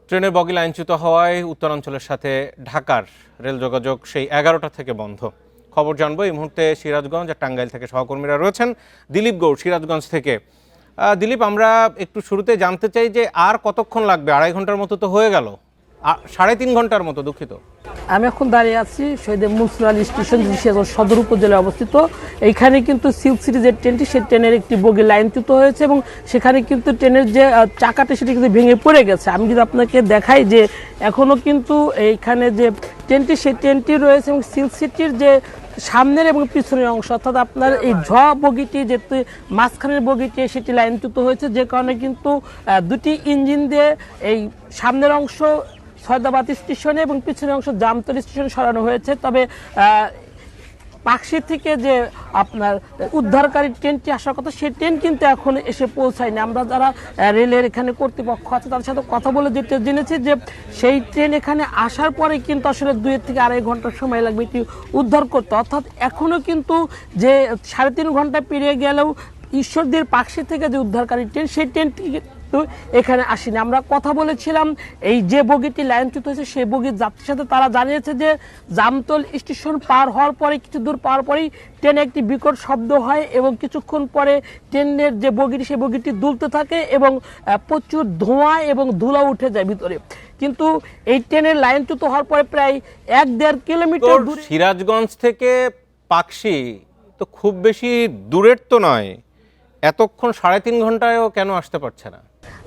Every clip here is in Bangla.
ট্রেনের বগি লাইনচ্যুত হওয়ায় উত্তরাঞ্চলের সাথে ঢাকার রেল যোগাযোগ সেই 11টা থেকে বন্ধ। খবর জানবো এই মুহূর্তে সিরাজগঞ্জ আর টাঙ্গাইল থেকে সহকর্মীরা রয়েছেন। দিলীপ গৌড় সিরাজগঞ্জ থেকে। দিলীপ, আমরা একটু শুরুতে জানতে চাই যে আর কতক্ষণ লাগবে? 2.5 ঘন্টার মতো তো হয়ে গেল, 3.5 ঘন্টার মতো। দুঃখিত। আমি এখন দাঁড়িয়ে আছি শহীদ মুন্সির আলী স্টেশন, সিরাজগঞ্জ সদর উপজেলায় অবস্থিত। এইখানে কিন্তু সিল্ক সিরিজের ট্রেনটি, সেই ট্রেনের একটি বগি লাইনচ্যুত হয়েছে এবং সেখানে কিন্তু ট্রেনের যে চাকাটা সেটি কিন্তু ভেঙে পড়ে গেছে। আমি যদি আপনাকে দেখাই যে এখনও কিন্তু এইখানে যে ট্রেনটি, সেই ট্রেনটি রয়েছে এবং সিল্ক সিটির যে সামনের এবং পিছনের অংশ, অর্থাৎ আপনার এই বগিটি যে মাঝখানের বগিটি সেটি লাইনচ্যুত হয়েছে, যে কারণে কিন্তু দুটি ইঞ্জিন দিয়ে এই সামনের অংশ সৈয়দাবাদ স্টেশনে এবং পিছনের অংশ জামতলী স্টেশনে সরানো হয়েছে। তবে পাকশি থেকে যে আপনার উদ্ধারকারী ট্রেনটি আসার কথা, সেই ট্রেন কিন্তু এখন এসে পৌঁছায়নি। আমরা যারা রেলের এখানে কর্তৃপক্ষ আছে তাদের সাথে কথা বলে যেতে জেনেছি যে সেই ট্রেন এখানে আসার পরে কিন্তু আসলে 2 থেকে 2.5 ঘন্টা সময় লাগবে এটি উদ্ধার করতে। অর্থাৎ এখনও কিন্তু যে 3.5 ঘন্টা পেরিয়ে গেলেও ঈশ্বরদীর পাকশি থেকে যে উদ্ধারকারী ট্রেন, সেই ট্রেনটি এখানে আসেনি। আমরা কথা বলেছিলাম এই যে বগিটি লাইনচ্যুত হয়েছে সেই বগির যাত্রীর সাথে। তারা জানিয়েছে যে জামতল স্টেশন পার হওয়ার পরে কিছু দূর পার পরেই ট্রেনে একটি বিকট শব্দ হয় এবং কিছুক্ষণ পরে ট্রেনের যে বগিটি সেই বগিটি দুলতে থাকে এবং প্রচুর ধোঁয়া এবং ধুলা উঠে যায় ভিতরে। কিন্তু এই ট্রেনের লাইনচ্যুত হওয়ার পরে প্রায় 1-1.5 কিলোমিটার দূরে। সিরাজগঞ্জ থেকে পাকশি তো খুব বেশি দূরের তো নয়, এতক্ষণ 3.5 ঘন্টায়ও কেন আসতে পারছে না?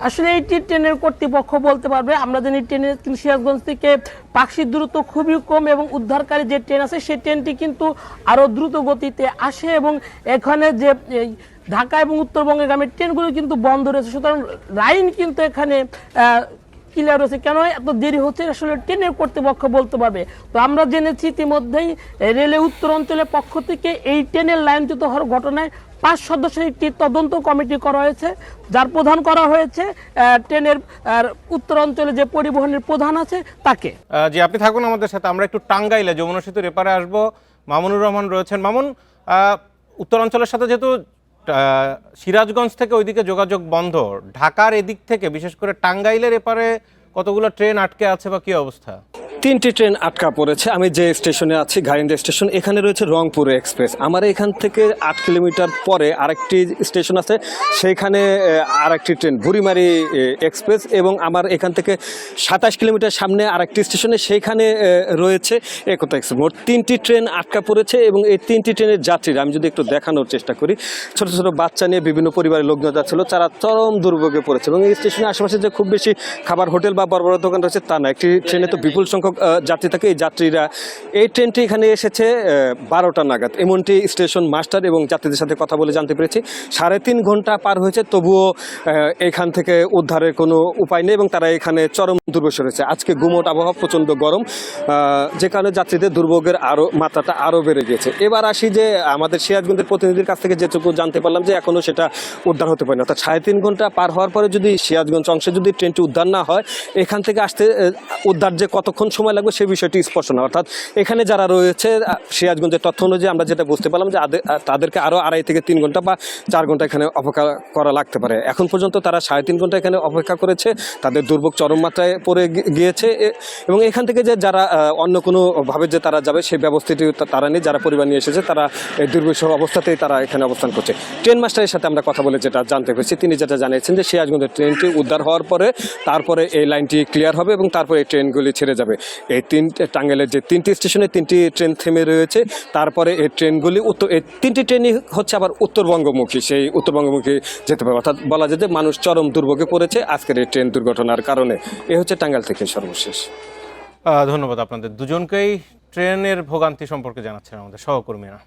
আসলে এইটি ট্রেনের কর্তৃপক্ষ বলতে পারবে। আমরা জানি ট্রেনের সিরাজগঞ্জ থেকে পাকশির দূরত্ব খুবই কম এবং উদ্ধারকারী যে ট্রেন আছে সেই ট্রেনটি কিন্তু আরও দ্রুত গতিতে আসে এবং এখানে যে ঢাকা এবং উত্তরবঙ্গের গ্রামের ট্রেনগুলো কিন্তু বন্ধ রয়েছে। সুতরাং লাইন কিন্তু এখানে ক্লিয়ার হয়েছে। কেন এত দেরি হচ্ছে আসলে ট্রেনের কর্তৃপক্ষ বলতে পারবে। তো আমরা জেনেছি ইতিমধ্যেই রেলওয়ে উত্তর অঞ্চলের পক্ষ থেকে এই ট্রেনের লাইনচ্যুত হওয়ার ঘটনায় 5 সদস্যের একটি তদন্ত কমিটি করা হয়েছে, যার প্রধান করা হয়েছে ট্রেনের উত্তর অঞ্চলে যে পরিবহনের প্রধান আছে তাকে। জি, আপনি থাকুন আমাদের সাথে। আমরা একটু টাঙ্গাইলে যমুনা সেতুর এপারে আসবো। মামুনুর রহমান রয়েছেন। মামুন, উত্তর অঞ্চলের সাথে যেহেতু সিরাজগঞ্জ থেকে ওইদিকে যোগাযোগ বন্ধ, ঢাকার এদিক থেকে বিশেষ করে টাঙ্গাইলের এপারে কতগুলো ট্রেন আটকে আছে বা কি অবস্থা? 3টি ট্রেন আটকা পড়েছে। আমি যে স্টেশনে আছি ঘাইন্ডা স্টেশন, এখানে রয়েছে রংপুর এক্সপ্রেস। আমার এখান থেকে 8 কিলোমিটার পরে আরেকটি স্টেশন আছে, সেইখানে আরেকটি ট্রেন বুড়িমারি এক্সপ্রেস, এবং আমার এখান থেকে 27 কিলোমিটার সামনে আরেকটি স্টেশনে সেইখানে রয়েছে একতা এক্সপ্রেস। মোট 3টি ট্রেন আটকা পড়েছে এবং এই 3টি ট্রেনের যাত্রীরা, আমি যদি একটু দেখানোর চেষ্টা করি, ছোট ছোট বাচ্চা নিয়ে বিভিন্ন পরিবারের লোকজন যাচ্ছিল, যারা চরম দুর্ভোগে পড়েছে। এবং এই স্টেশনের আশেপাশে যে খুব বেশি খাবার হোটেল বা বড় বড় দোকান রয়েছে তা না, একটি ট্রেনে তো বিপুল সংখ্যক যাত্রী থাকে। এই যাত্রীরা এই ট্রেনটি এখানে এসেছে 12টা নাগাদ, এমনটি স্টেশন মাস্টার এবং যাত্রীদের সাথে কথা বলে জানতে পেরেছি। 3.5 ঘন্টা পার হয়েছে, তবুও এখান থেকে উদ্ধারের কোনো উপায় নেই এবং তারা এখানে চরম দুর্বশে রয়েছে। আজকে গুমোট আবহাওয়া, প্রচণ্ড গরম, যে কারণে যাত্রীদের দুর্ভোগের মাত্রাটা আরও বেড়ে গিয়েছে। এবার আসি যে আমাদের সিরাজগঞ্জের প্রতিনিধির কাছ থেকে যেটুকু জানতে পারলাম যে এখনও সেটা উদ্ধার হতে পারেনি। অর্থাৎ 3.5 ঘন্টা পার হওয়ার পরে যদি সিরাজগঞ্জ অংশে যদি ট্রেনটি উদ্ধার না হয়, এখান থেকে আসতে উদ্ধার যে কতক্ষণ সময় লাগবে সেই বিষয়টি স্পষ্ট না। অর্থাৎ এখানে যারা রয়েছে সিরাজগঞ্জের তথ্য অনুযায়ী আমরা যেটা বুঝতে পারলাম যে তাদেরকে আরও 2.5 থেকে 3 ঘন্টা বা 4 ঘন্টা এখানে অপেক্ষা করা লাগতে পারে। এখন পর্যন্ত তারা 3.5 ঘন্টা এখানে অপেক্ষা করেছে, তাদের দুর্ভোগ চরম মাত্রায় পড়ে গিয়েছে এবং এখান থেকে যে যারা অন্য কোনোভাবে যে তারা যাবে সেই ব্যবস্থাটি তারা নেই। যারা পরিবার নিয়ে এসেছে তারা এই দুর্বিষহ অবস্থাতেই তারা এখানে অবস্থান করছে। ট্রেন মাস্টারের সাথে আমরা কথা বলে যেটা জানতে পেরেছি, তিনি যেটা জানিয়েছেন যে সিরাজগঞ্জের ট্রেনটি উদ্ধার হওয়ার পরে তারপরে এই লাইনটি ক্লিয়ার হবে এবং তারপরে এই ট্রেনগুলি ছেড়ে যাবে। এই টাঙ্গাইলের যে 3টি স্টেশনে 3টি ট্রেন থেমে রয়েছে, তারপরে এই ট্রেনগুলি এই 3টি ট্রেনই হচ্ছে আবার উত্তরবঙ্গমুখী, সেই উত্তরবঙ্গমুখী যেতে পারবে। অর্থাৎ বলা যায় যে মানুষ চরম দুর্ভোগে পড়েছে আজকের এই ট্রেন দুর্ঘটনার কারণে। এ হচ্ছে টাঙ্গাইল থেকে সর্বশেষ। ধন্যবাদ আপনাদের দুজনকেই। ট্রেনের ভোগান্তি সম্পর্কে জানাচ্ছেন আমাদের সহকর্মীরা।